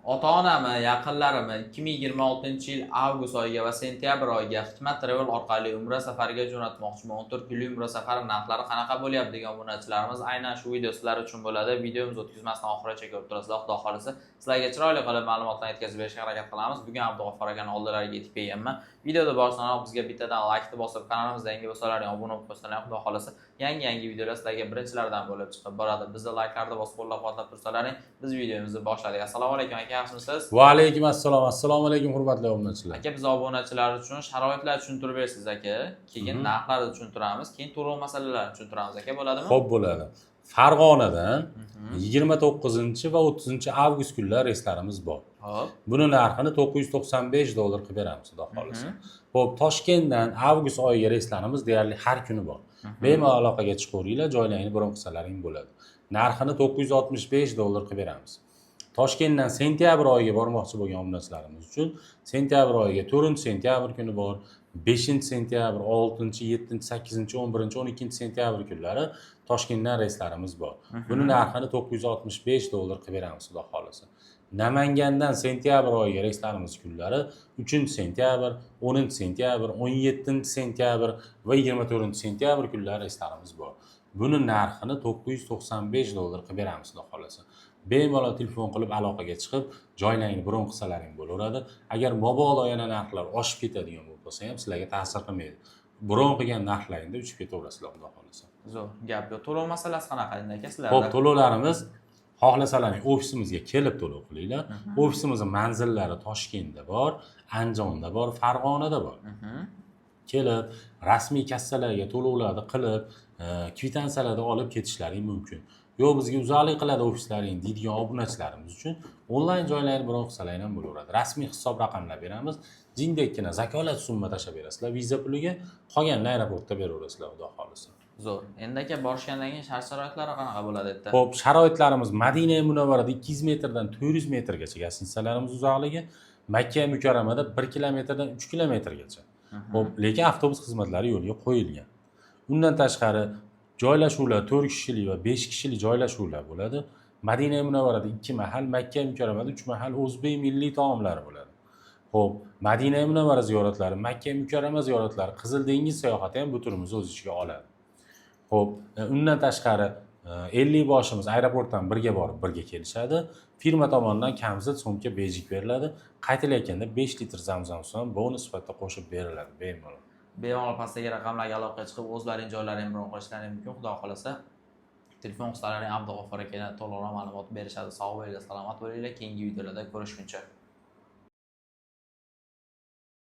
Ota-onami, yaqinlarimi 2026-yil avgust oyiga va sentyabr oyiga Hikmat Travel orqali umra safariga jo'natmoqchiman. 14 kunlik umra safari narxlari qanaqa bo'lyapti degan obunachilarimiz aynan shu video sizlar uchun bo'ladi. Videomiz o'tkazmasdan oxirigacha ko'rib turasizlar. Xudo xolisa sizlarga chiroyli qilib ma'lumotlarni yetkazib berishga harakat qilamiz. Bugun Abdug'offor akaning oldilariga yetib kelganman. Videoda boshlanoq bizga bittadan like bosib, kanalimizga yangi bo'lsalaring obuna bo'lib qo'ysanlar, xudo xolisa yangi videolar sizlarga birinchilardan bo'lib chiqib boradi. Bizni like'larni bosib qo'llab-quvvatlab tursalaring, biz videomizni boshladik. Assalomu alaykum aka, yaxshimisiz? Va alaykum assalom. Assalomu alaykum hurmatli obunachilar. Aka, biz obunachilar uchun sharoitlarni tushuntirib berasiz aka. Keyin narxlarni tushuntiramiz, keyin to'lov masalalarini tushuntiramiz aka, bo'ladimi? Xo'p, bo'ladi. Farg'onadan 29 va 30 avgust kunlari reyslarimiz bor. Xo'p. Buni narxini $995 qilib beramiz, xudo xolisa. Xo'p, Toshkentdan avgust oyiga reyslarimiz deyarli har kuni bor. Bemalol aloqaga chiqaveringlar, joylaringni bron qilsalaring bo'ladi. Narxini $965 qilib beramiz. Toshkentdan sentyabr oyiga bormoqchi bo'lgan obunachilarimiz uchun sentyabr oyiga 4-sentyabr kuni bor, 5-sentyabr, 6-7, 8, 11, 12 sentyabr kunlari Toshkentdan reyslarimiz bor. Buni narxini $965 qilib beramiz, xudo xolisa. Namangandan sentyabr oyiga reyslarimiz kunlari 3-sentyabr, 10-sentyabr, 17-sentyabr va 24-sentyabr kunlari reyslarimiz bor. Buni narxini $995 qilib beramiz, xudo xolisa. Bemalol telefon qilib aloqaga chiqib, joylaringni bron qilsalaring bo'laveradi. Agar mabodo yana narxlar oshib ketadigan bo'lsa ham sizlarga ta'sir qilmaydi. Bron qilgan narxlaringda uchib ketaverasizlar, xudo xolisa. Zo'r, gap yo'q. To'lov masalasi qanaqa endi aka sizlarda? Xo'p, to'lovlarimiz xohlasalaring ofisimizga kelib to'lov qilinglar. Ofisimizning manzillari Toshkentda bor, Andijonda bor, Farg'onada bor. Kelib, rasmiy kassalarga to'lovlarni qilib, kvitansiyalarni olib ketishlaring mumkin. Yo'q, bizga uzoqlik qiladi ofislaring deydigan obunachilarimiz uchun onlayn joylarni bron qilsalaring ham bo'laveradi. Rasmiy hisob raqamlar beramiz. Jindekkina zakolat summa tashlab berasizlar viza puliga, qolganini aeroportda beraverasizlar, xudo xolisa. Zo'r. Endi aka borishgandan keyin shart-sharoitlari qanaqa bo'ladi endi? Xo'p, sharoitlarimiz Madina Munavvarada 200 metrdan 400 metrgacha gостиницаlarimiz uzoqligi, Makka Mukarramada 1 kilometrdan 3 kilometrgacha. Xo'p, lekin avtobus xizmatlari yo'lga qo'yilgan. Undan tashqari joylashuvlar 4 kishilik va 5 kishilik joylashuvlar bo'ladi. Madina Munavvarada 2 mahal, Makka Mukarramada 3 mahal o'zbek milliy taomlari bo'ladi. Xo'p, Madina Munavvara ziyoratlari, Makka Mukarrama ziyoratlari, Qizil dengiz sayohati ham bu turimizni o'z ichiga oladi. Xo'p, undan tashqari 50 boshimiz aeroportdan birga borib, birga kelishadi. Firma tomonidan kamzil so'mka bejik beriladi. Qaytilayotganda 5 litr zamzam suv bonus sifatida qo'shib beriladi, bemalol. Bemalol pastdagi raqamlarga aloqaga chiqib o'zlaring joylaringni bron qilishlaring mumkin. Xudo xolasa telefon qilsalaring Abdug'offor akaga to'liq ma'lumot berishadi. Sog' bo'linglar, salomat bo'linglar. Keyingi videolarda ko'rishguncha